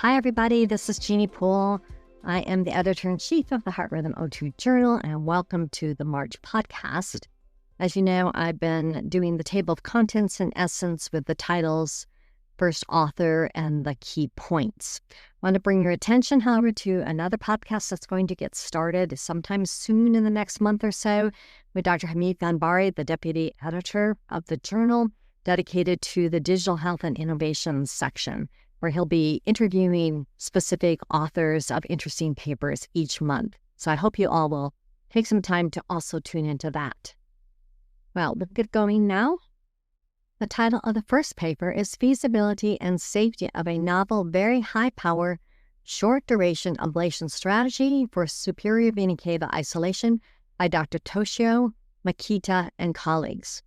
Hi, everybody. This is Jeanne E. Poole. I am the editor-in-chief of the Heart Rhythm O2 Journal, and welcome to the March podcast. As you know, I've been doing the table of contents in essence with the titles, first author, and the key points. I want to bring your attention, however, to another podcast that's going to get started sometime soon in the next month or so with Dr. Hamid Ganbari, the deputy editor of the journal, dedicated to the digital health and innovation section, where he'll be interviewing specific authors of interesting papers each month. So I hope you all will take some time to also tune into that. Well, let's get going now. The title of the first paper is Feasibility and Safety of a Novel Very High Power Short Duration Ablation Strategy for Superior Vena Cava Isolation by Dr. Toshio Makita and colleagues.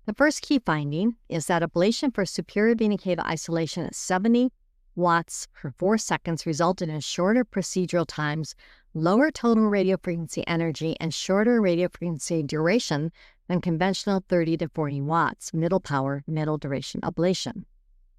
The first key finding is that ablation for superior vena cava isolation at 70 watts per 4 seconds resulted in shorter procedural times, lower total radiofrequency energy, and shorter radiofrequency duration than conventional 30 to 40 watts, middle power, middle duration ablation.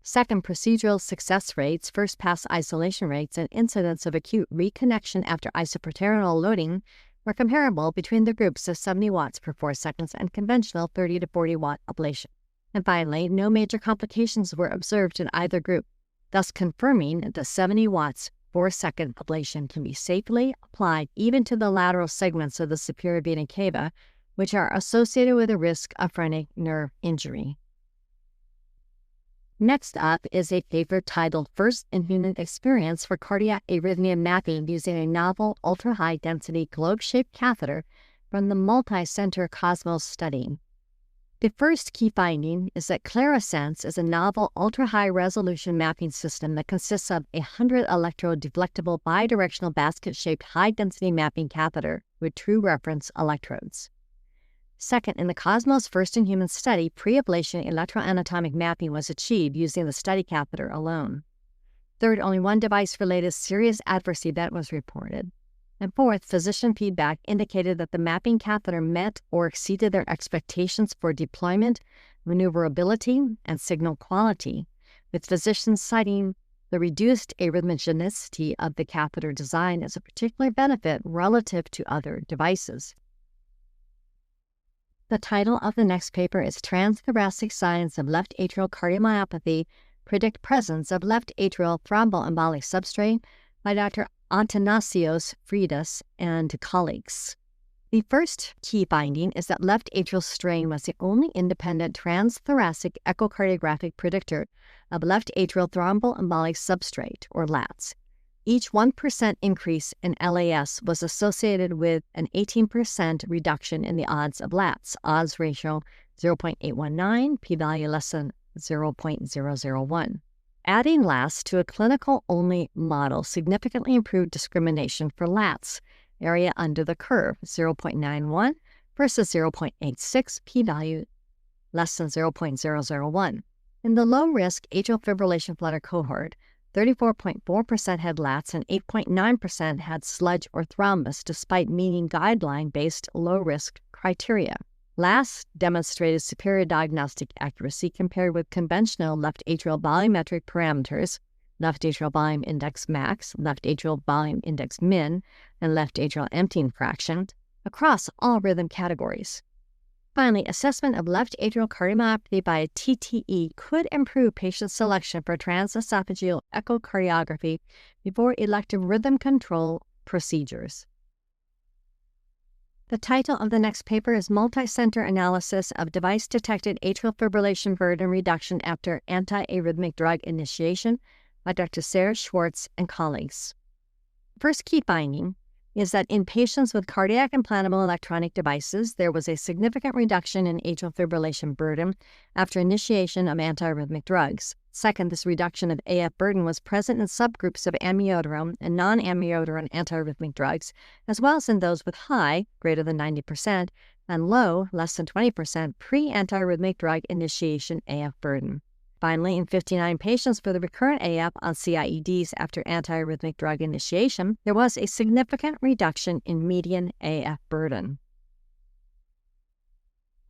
Second, procedural success rates, first pass isolation rates, and incidence of acute reconnection after isoproterenol loading were comparable between the groups of 70 watts per 4 seconds and conventional 30 to 40 watt ablation. And finally, no major complications were observed in either group, thus confirming that the 70 watts 4-second ablation can be safely applied even to the lateral segments of the superior vena cava, which are associated with a risk of phrenic nerve injury. Next up is a paper titled First in Human Experience for Cardiac Arrhythmia Mapping Using a Novel Ultra-High-Density Globe-Shaped Catheter from the Multi-Center Cosmos Study. The first key finding is that ClaraSense is a novel ultra-high-resolution mapping system that consists of a 100-electrode deflectable bidirectional basket-shaped high-density mapping catheter with true reference electrodes. Second, in the Cosmos first-in-human study, pre-ablation electroanatomic mapping was achieved using the study catheter alone. Third, only one device-related serious adverse event was reported. And fourth, physician feedback indicated that the mapping catheter met or exceeded their expectations for deployment, maneuverability, and signal quality, with physicians citing the reduced arrhythmogenicity of the catheter design as a particular benefit relative to other devices. The title of the next paper is Transthoracic Signs of Left Atrial Cardiomyopathy Predict Presence of Left Atrial Thromboembolic Substrate by Dr. Athanasios Freitas and colleagues. The first key finding is that left atrial strain was the only independent transthoracic echocardiographic predictor of left atrial thromboembolic substrate, or LATS. Each 1% increase in LAS was associated with an 18% reduction in the odds of LATS, odds ratio 0.819, p-value less than 0.001. Adding LAS to a clinical-only model significantly improved discrimination for LATS, area under the curve, 0.91 versus 0.86, p-value less than 0.001. In the low-risk atrial fibrillation flutter cohort, 34.4% had LATS and 8.9% had sludge or thrombus, despite meeting guideline-based low-risk criteria. LAS demonstrated superior diagnostic accuracy compared with conventional left atrial volumetric parameters, left atrial volume index max, left atrial volume index min, and left atrial emptying fraction across all rhythm categories. Finally, assessment of left atrial cardiomyopathy by a TTE could improve patient selection for transesophageal echocardiography before elective rhythm control procedures. The title of the next paper is Multi-Center Analysis of Device-Detected Atrial Fibrillation Burden Reduction After Antiarrhythmic Drug Initiation by Dr. Sarah Schwartz and colleagues. First key finding is that in patients with cardiac implantable electronic devices, there was a significant reduction in atrial fibrillation burden after initiation of antiarrhythmic drugs. Second, this reduction of AF burden was present in subgroups of amiodarone and non-amiodarone antiarrhythmic drugs, as well as in those with high, greater than 90%, and low, less than 20%, pre-antiarrhythmic drug initiation AF burden. Finally, in 59 patients with recurrent AF on CIEDs after antiarrhythmic drug initiation, there was a significant reduction in median AF burden.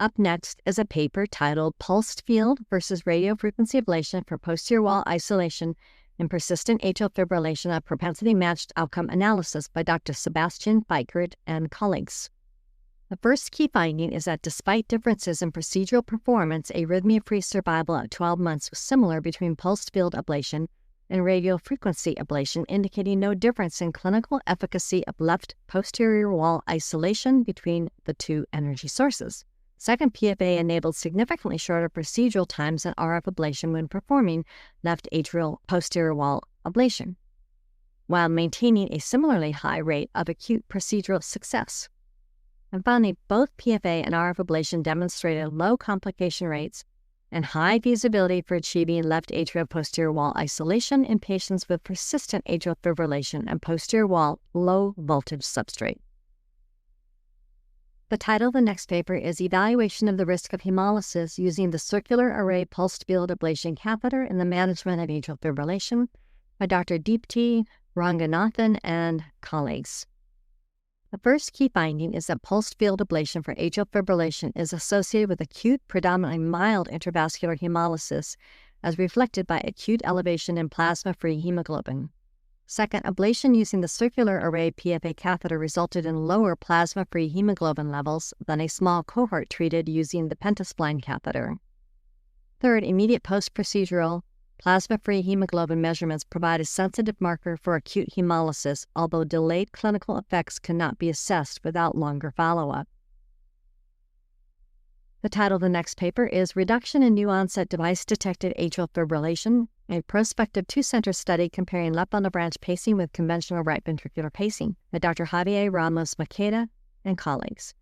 Up next is a paper titled Pulsed Field versus Radiofrequency Ablation for Posterior Wall Isolation and persistent atrial fibrillation, a propensity-matched outcome analysis by Dr. Sebastian Beichert and colleagues. The first key finding is that despite differences in procedural performance, arrhythmia-free survival at 12 months was similar between pulsed field ablation and radiofrequency ablation, indicating no difference in clinical efficacy of left posterior wall isolation between the two energy sources. Second, PFA enabled significantly shorter procedural times than RF ablation when performing left atrial posterior wall ablation, while maintaining a similarly high rate of acute procedural success. And finally, both PFA and RF ablation demonstrated low complication rates and high feasibility for achieving left atrial posterior wall isolation in patients with persistent atrial fibrillation and posterior wall low voltage substrate. The title of the next paper is Evaluation of the Risk of Hemolysis Using the Circular Array Pulsed Field Ablation Catheter in the Management of Atrial Fibrillation by Dr. Deepti Ranganathan and colleagues. The first key finding is that pulsed field ablation for atrial fibrillation is associated with acute, predominantly mild intravascular hemolysis, as reflected by acute elevation in plasma-free hemoglobin. Second, ablation using the circular array PFA catheter resulted in lower plasma-free hemoglobin levels than a small cohort treated using the pentaspline catheter. Third, immediate post-procedural plasma-free hemoglobin measurements provide a sensitive marker for acute hemolysis, although delayed clinical effects cannot be assessed without longer follow-up. The title of the next paper is Reduction in New-Onset Device-Detected Atrial Fibrillation, a prospective two-center study comparing left bundle branch pacing with conventional right ventricular pacing by Dr. Javier Ramos Maqueda and colleagues.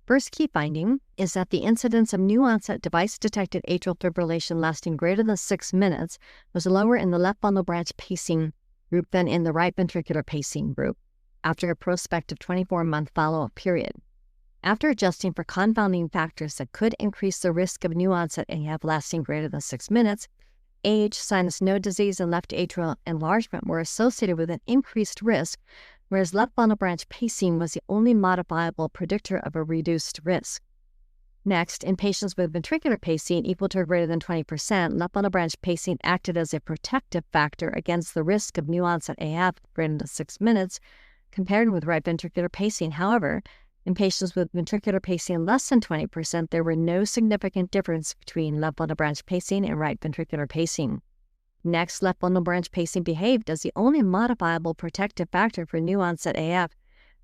First key finding is that the incidence of new-onset device-detected atrial fibrillation lasting greater than 6 minutes was lower in the left bundle branch pacing group than in the right ventricular pacing group after a prospective 24-month follow-up period. After adjusting for confounding factors that could increase the risk of new-onset AF lasting greater than 6 minutes, age, sinus node disease, and left atrial enlargement were associated with an increased risk, whereas left bundle branch pacing was the only modifiable predictor of a reduced risk. Next, in patients with ventricular pacing equal to or greater than 20%, left bundle branch pacing acted as a protective factor against the risk of new-onset AF greater than 6 minutes compared with right ventricular pacing. However, in patients with ventricular pacing less than 20%, there were no significant difference between left bundle branch pacing and right ventricular pacing. Next, left bundle branch pacing behaved as the only modifiable protective factor for new-onset AF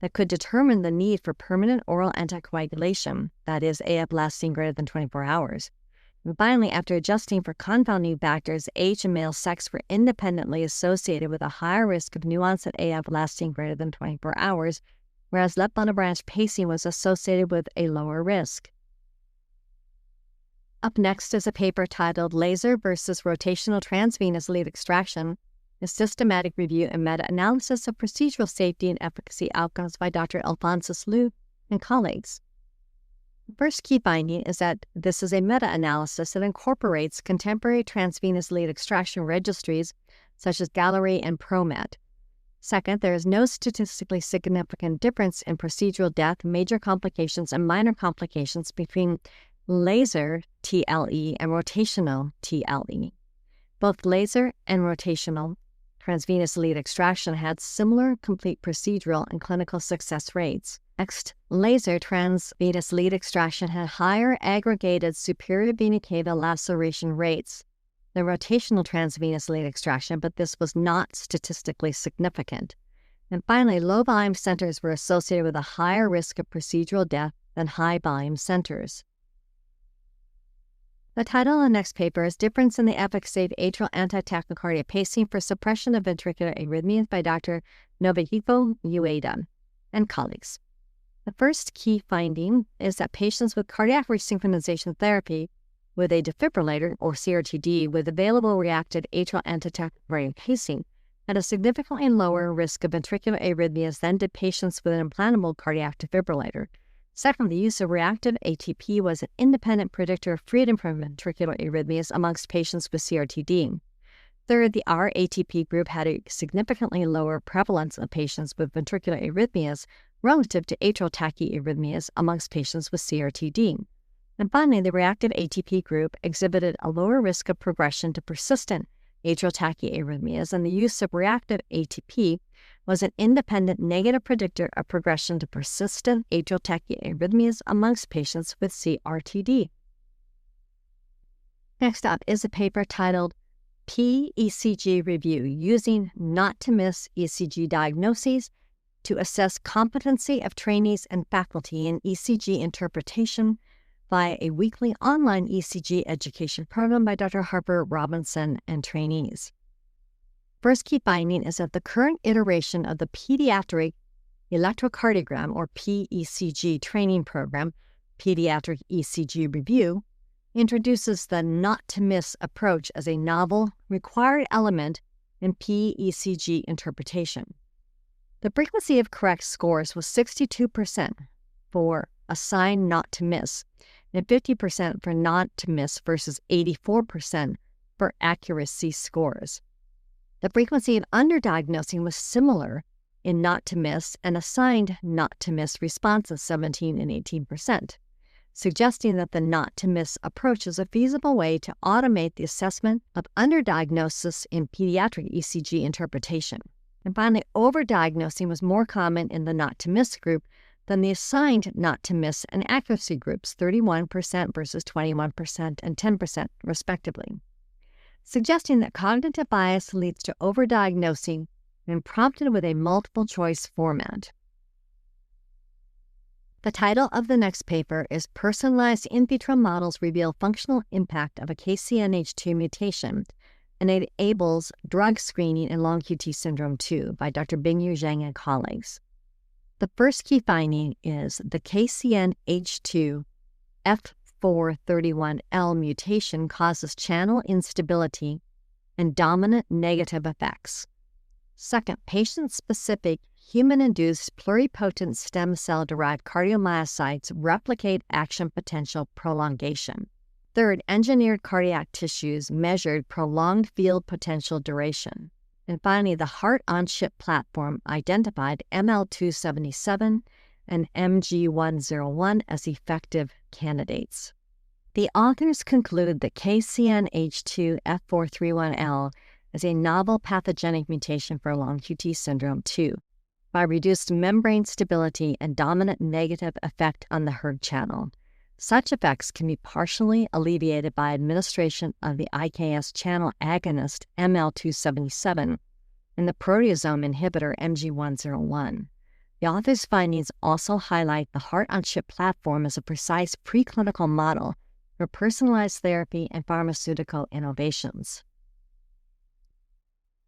that could determine the need for permanent oral anticoagulation, that is, AF lasting greater than 24 hours. And finally, after adjusting for confounding factors, age and male sex were independently associated with a higher risk of new-onset AF lasting greater than 24 hours, whereas left bundle branch pacing was associated with a lower risk. Up next is a paper titled Laser versus Rotational Transvenous Lead Extraction, a systematic review and meta-analysis of procedural safety and efficacy outcomes by Dr. Alphonsus Liu and colleagues. The first key finding is that this is a meta-analysis that incorporates contemporary transvenous lead extraction registries such as Gallery and ProMed. Second, there is no statistically significant difference in procedural death, major complications, and minor complications between laser TLE and rotational TLE. Both laser and rotational transvenous lead extraction had similar complete procedural and clinical success rates. Next, laser transvenous lead extraction had higher aggregated superior vena cava laceration rates than rotational transvenous lead extraction, but this was not statistically significant. And finally, low-volume centers were associated with a higher risk of procedural death than high-volume centers. The title of the next paper is Difference in the Efficacy of Atrial Anti-Tachycardia Pacing for Suppression of Ventricular Arrhythmias by Dr. Nobuhiko Ueda and colleagues. The first key finding is that patients with cardiac resynchronization therapy with a defibrillator, or CRTD, with available reactive atrial antitachycardia pacing had a significantly lower risk of ventricular arrhythmias than did patients with an implantable cardiac defibrillator. Second, the use of reactive ATP was an independent predictor of freedom from ventricular arrhythmias amongst patients with CRTD. Third, the R-ATP group had a significantly lower prevalence of patients with ventricular arrhythmias relative to atrial tachyarrhythmias amongst patients with CRTD. And finally, the reactive ATP group exhibited a lower risk of progression to persistent atrial tachyarrhythmias, and the use of reactive ATP was an independent negative predictor of progression to persistent atrial tachyarrhythmias amongst patients with CRTD. Next up is a paper titled PECG Review, Using Not to Miss ECG Diagnoses to Assess Competency of Trainees and Faculty in ECG Interpretation via a weekly online ECG education program by Dr. Harper Robinson and trainees. First key finding is that the current iteration of the Pediatric Electrocardiogram, or PECG training program, Pediatric ECG Review, introduces the not-to-miss approach as a novel, required element in PECG interpretation. The frequency of correct scores was 62% for assigned not to miss, and 50% for not to miss versus 84% for accuracy scores. The frequency of underdiagnosing was similar in not to miss and assigned not to miss responses, 17 and 18%, suggesting that the not to miss approach is a feasible way to automate the assessment of underdiagnosis in pediatric ECG interpretation. And finally, overdiagnosing was more common in the not to miss group than the assigned not to miss and accuracy groups, 31% versus 21% and 10% respectively, suggesting that cognitive bias leads to overdiagnosing when prompted with a multiple choice format. The title of the next paper is Personalized In Vitro Models Reveal Functional Impact of a KCNH2 Mutation and Enables Drug Screening in Long QT Syndrome 2 by Dr. Bingyu Zhang and colleagues. The first key finding is the KCNH2 F431L mutation causes channel instability and dominant negative effects. Second, patient-specific human-induced pluripotent stem cell-derived cardiomyocytes replicate action potential prolongation. Third, engineered cardiac tissues measured prolonged field potential duration. And finally, the heart-on-chip platform identified ML277 and MG101 as effective candidates. The authors concluded that KCNH2 F431L is a novel pathogenic mutation for long QT syndrome 2 by reduced membrane stability and dominant negative effect on the hERG channel. Such effects can be partially alleviated by administration of the IKS channel agonist ML277 and the proteasome inhibitor MG101. The authors' findings also highlight the heart-on-chip platform as a precise preclinical model for personalized therapy and pharmaceutical innovations.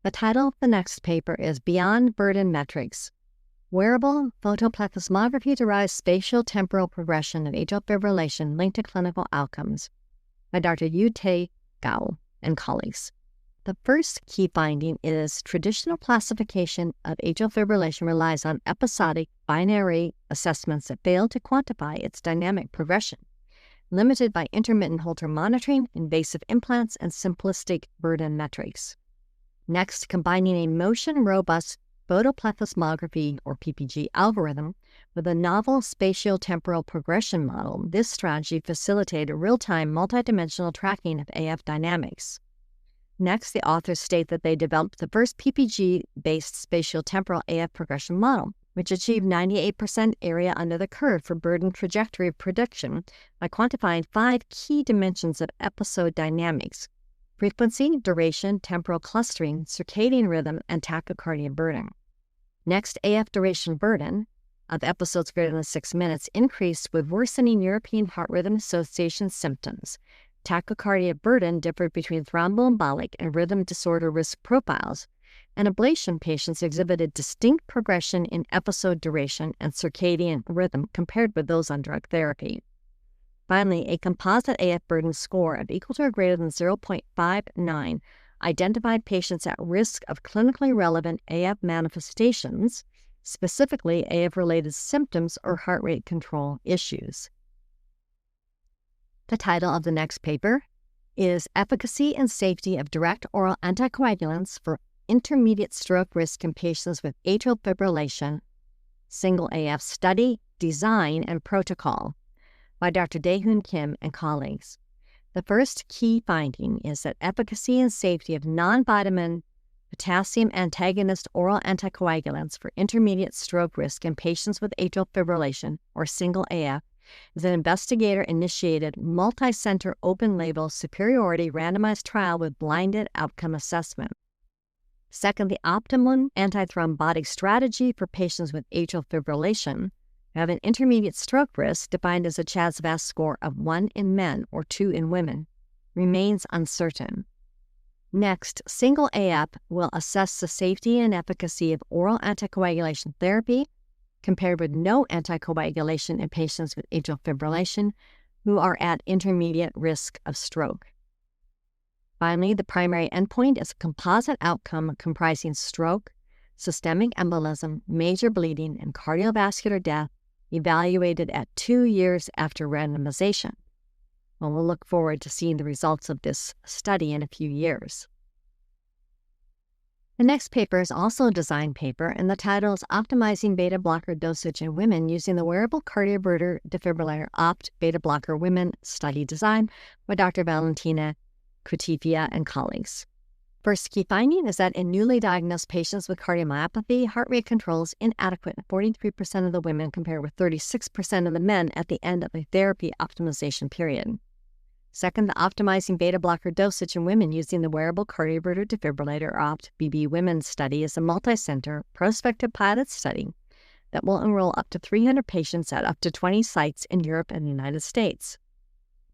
The title of the next paper is Beyond Burden Metrics, Wearable Photoplethysmography-Derived Spatial Temporal Progression of Atrial Fibrillation Linked to Clinical Outcomes by Dr. Yu-Tae Gao and colleagues. The first key finding is traditional classification of atrial fibrillation relies on episodic binary assessments that fail to quantify its dynamic progression, limited by intermittent Holter monitoring, invasive implants, and simplistic burden metrics. Next, combining a motion-robust photoplethysmography, or PPG, algorithm with a novel spatio-temporal progression model, this strategy facilitated real-time multidimensional tracking of AF dynamics. Next, the authors state that they developed the first PPG-based spatial-temporal AF progression model, which achieved 98% area under the curve for burden trajectory prediction by quantifying 5 key dimensions of episode dynamics: frequency, duration, temporal clustering, circadian rhythm, and tachycardia burden. Next, AF duration burden of episodes greater than 6 minutes increased with worsening European Heart Rhythm Association symptoms. Tachycardia burden differed between thromboembolic and rhythm disorder risk profiles, and ablation patients exhibited distinct progression in episode duration and circadian rhythm compared with those on drug therapy. Finally, a composite AF burden score of equal to or greater than 0.59 identified patients at risk of clinically relevant AF manifestations, specifically AF-related symptoms or heart rate control issues. The title of the next paper is Efficacy and Safety of Direct Oral Anticoagulants for Intermediate Stroke Risk in Patients with Atrial Fibrillation, Single AF Study, Design, and Protocol by Dr. Dae-Hoon Kim and colleagues. The first key finding is that efficacy and safety of non-vitamin potassium antagonist oral anticoagulants for intermediate stroke risk in patients with atrial fibrillation or single AF is an investigator-initiated, multi-center, open-label, superiority randomized trial with blinded outcome assessment. Second, the optimum antithrombotic strategy for patients with atrial fibrillation who have an intermediate stroke risk defined as a CHA2DS2-VASc score of 1 in men or 2 in women remains uncertain. Next, single AF will assess the safety and efficacy of oral anticoagulation therapy compared with no anticoagulation in patients with atrial fibrillation who are at intermediate risk of stroke. Finally, the primary endpoint is a composite outcome comprising stroke, systemic embolism, major bleeding, and cardiovascular death evaluated at 2 years after randomization. Well, we'll look forward to seeing the results of this study in a few years. The next paper is also a design paper, and the title is Optimizing Beta Blocker Dosage in Women Using the Wearable Cardioverter Defibrillator OPT Beta Blocker Women Study Design by Dr. Valentina Kutifia and colleagues. First key finding is that in newly diagnosed patients with cardiomyopathy, heart rate control is inadequate in 43% of the women compared with 36% of the men at the end of a therapy optimization period. Second, the Optimizing Beta Blocker Dosage in Women Using the Wearable Cardioverter Defibrillator OPT-BB Women Study is a multi-center, prospective pilot study that will enroll up to 300 patients at up to 20 sites in Europe and the United States.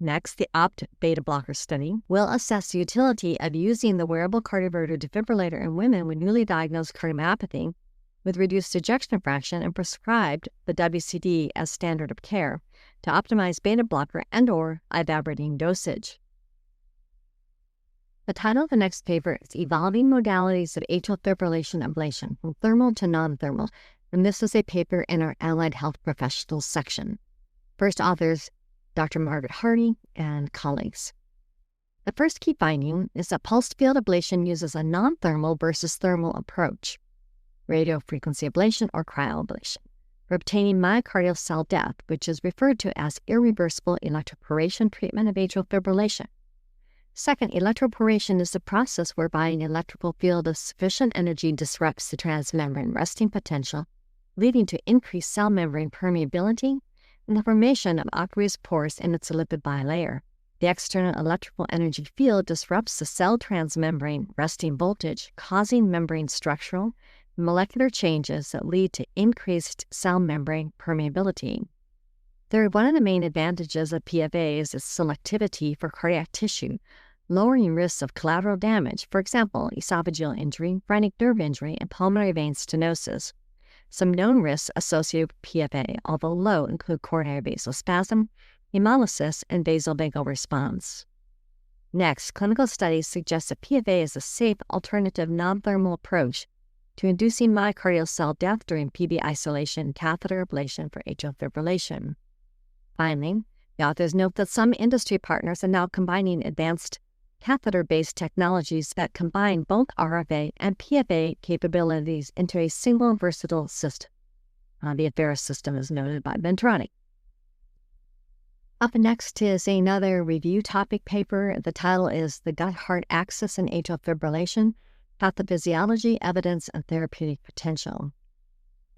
Next, the OPT Beta Blocker study will assess the utility of using the wearable cardioverter defibrillator in women with newly diagnosed cardiomyopathy with reduced ejection fraction and prescribed the WCD as standard of care to optimize beta blocker and/or evaporating dosage. The title of the next paper is Evolving Modalities of Atrial Fibrillation Ablation from Thermal to Non-Thermal, and this is a paper in our Allied Health Professionals section. First authors, Dr. Margaret Hardy and colleagues. The first key finding is that pulsed field ablation uses a non-thermal versus thermal approach, radiofrequency ablation or cryoablation, for obtaining myocardial cell death, which is referred to as irreversible electroporation treatment of atrial fibrillation. Second, electroporation is the process whereby an electrical field of sufficient energy disrupts the transmembrane resting potential, leading to increased cell membrane permeability and the formation of aqueous pores in its lipid bilayer. The external electrical energy field disrupts the cell transmembrane resting voltage, causing membrane structural and molecular changes that lead to increased cell membrane permeability. Third, one of the main advantages of PFA is its selectivity for cardiac tissue, lowering risks of collateral damage, for example, esophageal injury, phrenic nerve injury, and pulmonary vein stenosis. Some known risks associated with PFA, although low, include coronary vasospasm, hemolysis, and vasovagal response. Next, clinical studies suggest that PFA is a safe alternative non-thermal approach to inducing myocardial cell death during PV isolation and catheter ablation for atrial fibrillation. Finally, the authors note that some industry partners are now combining advanced catheter-based technologies that combine both RFA and PFA capabilities into a single versatile system. The FHRS system is noted by Ventronic. Up next is another review topic paper. The title is The Gut-Heart Axis in Atrial Fibrillation, Pathophysiology, Evidence, and Therapeutic Potential.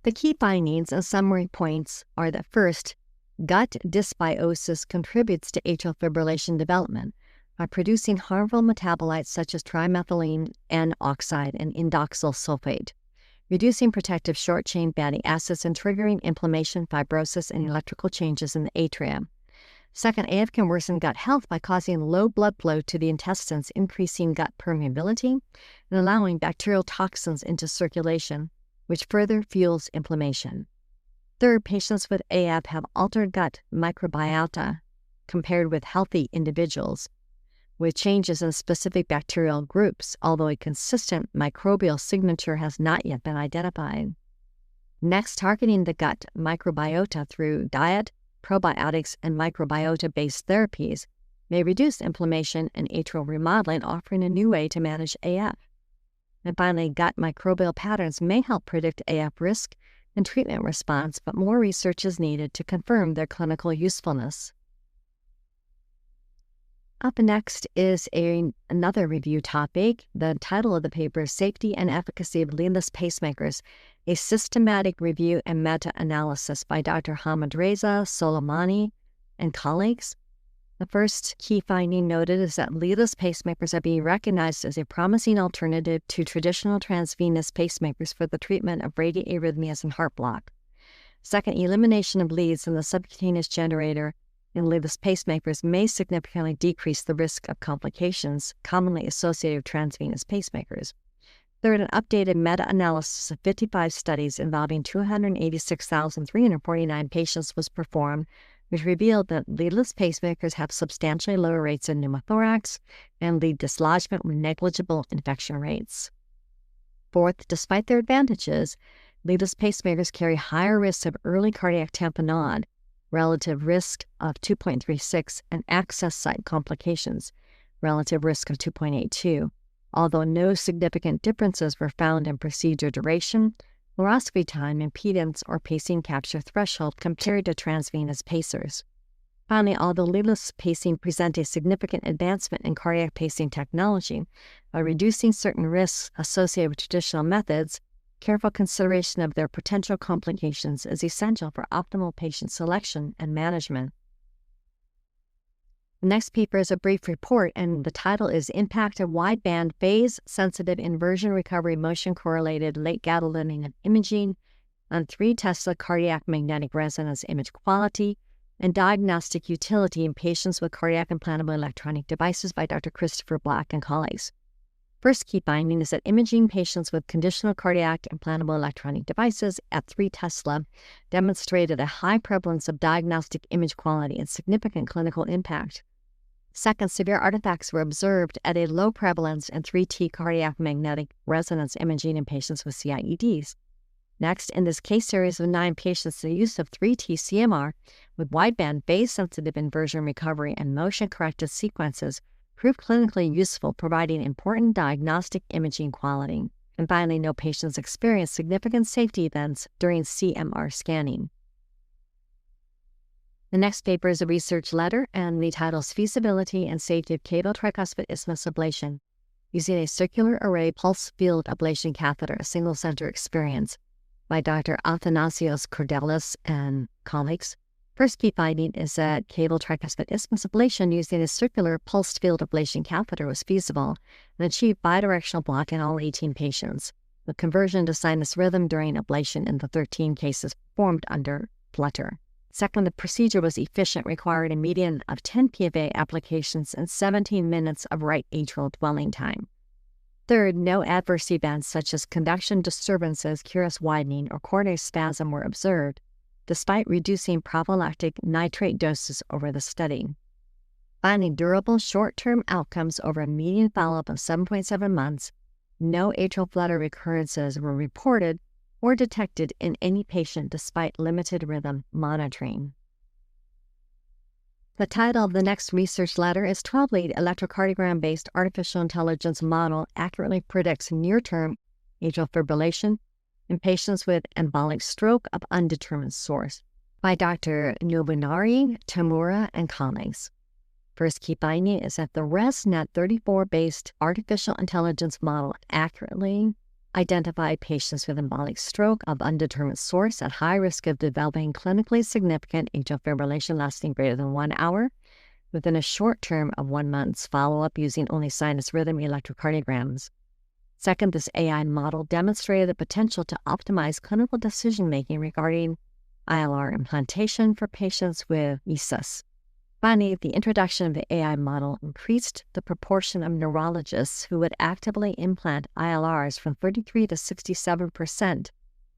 The key findings and summary points are that first, gut dysbiosis contributes to atrial fibrillation development by producing harmful metabolites such as trimethylene N-oxide and indoxyl sulfate, reducing protective short-chain fatty acids and triggering inflammation, fibrosis, and electrical changes in the atria. Second, AF can worsen gut health by causing low blood flow to the intestines, increasing gut permeability, and allowing bacterial toxins into circulation, which further fuels inflammation. Third, patients with AF have altered gut microbiota compared with healthy individuals, with changes in specific bacterial groups, although a consistent microbial signature has not yet been identified. Next, targeting the gut microbiota through diet, probiotics, and microbiota-based therapies may reduce inflammation and atrial remodeling, offering a new way to manage AF. And finally, gut microbial patterns may help predict AF risk and treatment response, but more research is needed to confirm their clinical usefulness. Up next is another review topic. The title of the paper is Safety and Efficacy of Leadless Pacemakers, a Systematic Review and Meta-Analysis by Dr. Hamidreza Soleimani and colleagues. The first key finding noted is that leadless pacemakers are being recognized as a promising alternative to traditional transvenous pacemakers for the treatment of bradyarrhythmias and heart block. Second, elimination of leads in the subcutaneous generator in leadless pacemakers may significantly decrease the risk of complications commonly associated with transvenous pacemakers. Third, an updated meta-analysis of 55 studies involving 286,349 patients was performed, which revealed that leadless pacemakers have substantially lower rates of pneumothorax and lead dislodgement with negligible infection rates. Fourth, despite their advantages, leadless pacemakers carry higher risks of early cardiac tamponade, relative risk of 2.36, and access site complications, relative risk of 2.82, although no significant differences were found in procedure duration, fluoroscopy time, impedance, or pacing capture threshold compared to transvenous pacers. Finally, although leadless pacing presents a significant advancement in cardiac pacing technology, by reducing certain risks associated with traditional methods, careful consideration of their potential complications is essential for optimal patient selection and management. The next paper is a brief report, and the title is Impact of Wideband Phase-Sensitive Inversion Recovery Motion-Correlated Late Gadolinium Imaging on 3 Tesla Cardiac Magnetic Resonance Image Quality and Diagnostic Utility in Patients with Cardiac Implantable Electronic Devices by Dr. Christopher Black and colleagues. First key finding is that imaging patients with conditional cardiac implantable electronic devices at 3 Tesla demonstrated a high prevalence of diagnostic image quality and significant clinical impact. Second, severe artifacts were observed at a low prevalence in 3T cardiac magnetic resonance imaging in patients with CIEDs. Next, in this case series of 9 patients, the use of 3T CMR with wideband phase-sensitive inversion recovery and motion-corrected sequences proved clinically useful, providing important diagnostic imaging quality. And finally, no patients experienced significant safety events during CMR scanning. The next paper is a research letter, and the title is Feasibility and Safety of Cable Tricuspid Isthmus Ablation using a Circular Array Pulse Field Ablation Catheter, a Single-Center Experience by Dr. Athanasios Kordelis and colleagues. First key finding is that cable tricuspid isthmus ablation using a circular pulsed field ablation catheter was feasible and achieved bidirectional block in all 18 patients, with conversion to sinus rhythm during ablation in the 13 cases performed under Flutter. Second, the procedure was efficient, required a median of 10 PFA applications and 17 minutes of right atrial dwelling time. Third, no adverse events such as conduction disturbances, QRS widening, or coronary spasm were observed, despite reducing prophylactic nitrate doses over the study. Finally, durable short-term outcomes over a median follow-up of 7.7 months, no atrial flutter recurrences were reported or detected in any patient despite limited rhythm monitoring. The title of the next research letter is 12-lead electrocardiogram-based artificial intelligence model accurately predicts near-term atrial fibrillation in patients with embolic stroke of undetermined source by Dr. Nobunari, Tamura, and colleagues. First key finding is that the ResNet34-based artificial intelligence model accurately identified patients with embolic stroke of undetermined source at high risk of developing clinically significant atrial fibrillation lasting greater than 1 hour within a short term of 1 month's follow-up using only sinus rhythm electrocardiograms. Second, this AI model demonstrated the potential to optimize clinical decision-making regarding ILR implantation for patients with ESUS. Finally, the introduction of the AI model increased the proportion of neurologists who would actively implant ILRs from 33% to 67%,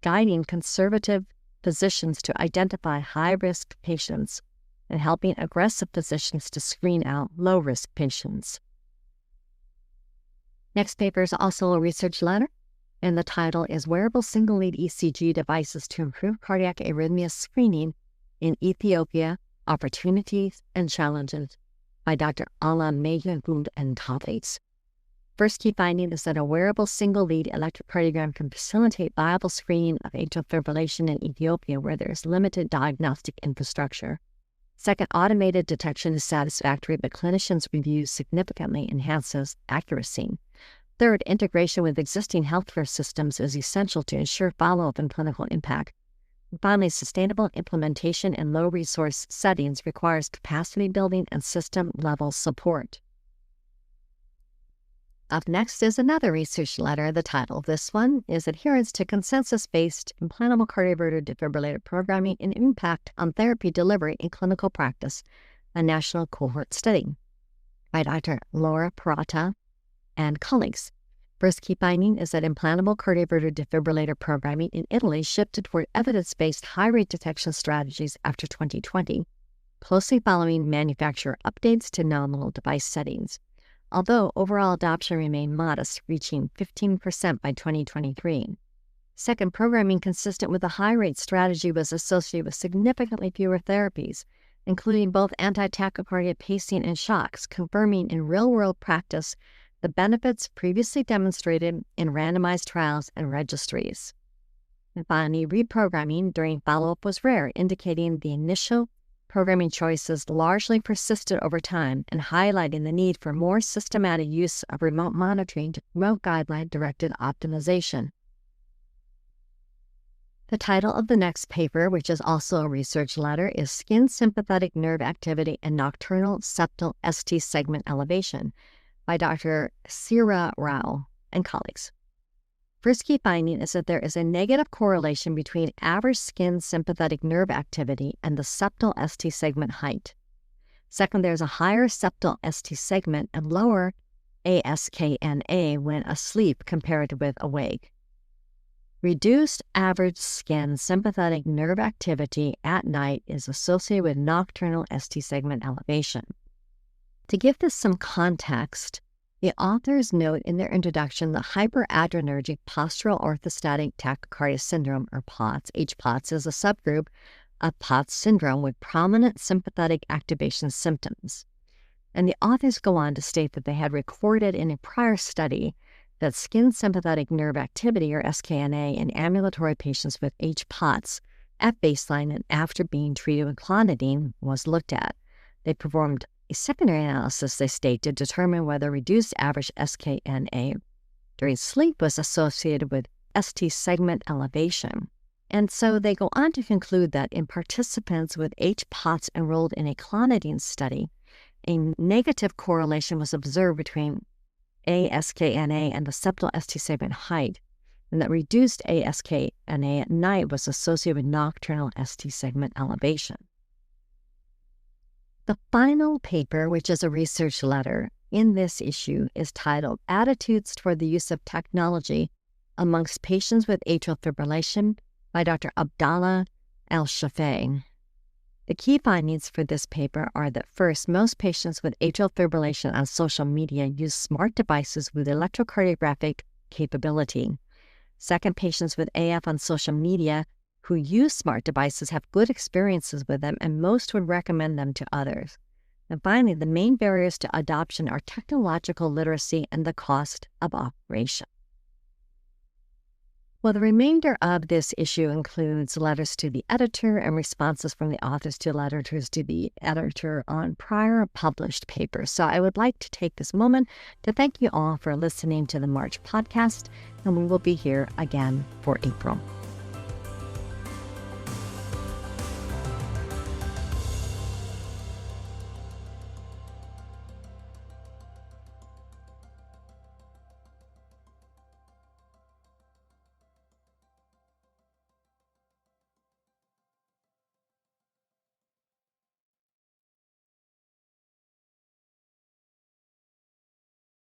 guiding conservative physicians to identify high-risk patients and helping aggressive physicians to screen out low-risk patients. Next paper is also a research letter, and the title is Wearable Single-Lead ECG Devices to Improve Cardiac Arrhythmia Screening in Ethiopia, Opportunities and Challenges by Dr. Alam Mehjud and colleagues. First key finding is that a wearable single-lead electrocardiogram can facilitate viable screening of atrial fibrillation in Ethiopia where there is limited diagnostic infrastructure. Second, automated detection is satisfactory, but clinicians' review significantly enhances accuracy. Third, integration with existing healthcare systems is essential to ensure follow-up and clinical impact. And finally, sustainable implementation in low-resource settings requires capacity building and system-level support. Up next is another research letter. The title of this one is Adherence to Consensus-Based Implantable Cardioverter Defibrillator Programming and Impact on Therapy Delivery in Clinical Practice, a National Cohort Study, by Dr. Laura Peralta and colleagues. First key finding is that implantable cardioverter defibrillator programming in Italy shifted toward evidence-based high-rate detection strategies after 2020, closely following manufacturer updates to nominal device settings. Although overall adoption remained modest, reaching 15% by 2023. Second, programming consistent with the high-rate strategy was associated with significantly fewer therapies, including both anti-tachycardia pacing and shocks, confirming in real-world practice the benefits previously demonstrated in randomized trials and registries. And finally, reprogramming during follow-up was rare, indicating the initial programming choices largely persisted over time and highlighting the need for more systematic use of remote monitoring to promote guideline-directed optimization. The title of the next paper, which is also a research letter, is Skin Sympathetic Nerve Activity and Nocturnal Septal ST Segment Elevation by Dr. Sira Rao and colleagues. First key finding is that there is a negative correlation between average skin sympathetic nerve activity and the septal ST segment height. Second, there's a higher septal ST segment and lower ASKNA when asleep compared with awake. Reduced average skin sympathetic nerve activity at night is associated with nocturnal ST segment elevation. To give this some context, the authors note in their introduction that hyperadrenergic postural orthostatic tachycardia syndrome, or POTS, HPOTS, is a subgroup of POTS syndrome with prominent sympathetic activation symptoms. And the authors go on to state that they had recorded in a prior study that skin sympathetic nerve activity, or SKNA, in ambulatory patients with HPOTS at baseline and after being treated with clonidine was looked at. They performed a secondary analysis, they state, to determine whether reduced average SKNA during sleep was associated with ST segment elevation. And so they go on to conclude that in participants with HPOTS enrolled in a clonidine study, a negative correlation was observed between ASKNA and the septal ST segment height, and that reduced ASKNA at night was associated with nocturnal ST segment elevation. The final paper, which is a research letter in this issue, is titled Attitudes Toward the Use of Technology Amongst Patients with Atrial Fibrillation by Dr. Abdallah El-Shafei. The key findings for this paper are that first, most patients with atrial fibrillation on social media use smart devices with electrocardiographic capability. Second, patients with AF on social media who use smart devices have good experiences with them, and most would recommend them to others. And finally, the main barriers to adoption are technological literacy and the cost of operation. Well, the remainder of this issue includes letters to the editor and responses from the authors to letters to the editor on prior published papers. So I would like to take this moment to thank you all for listening to the March podcast, and we will be here again for April.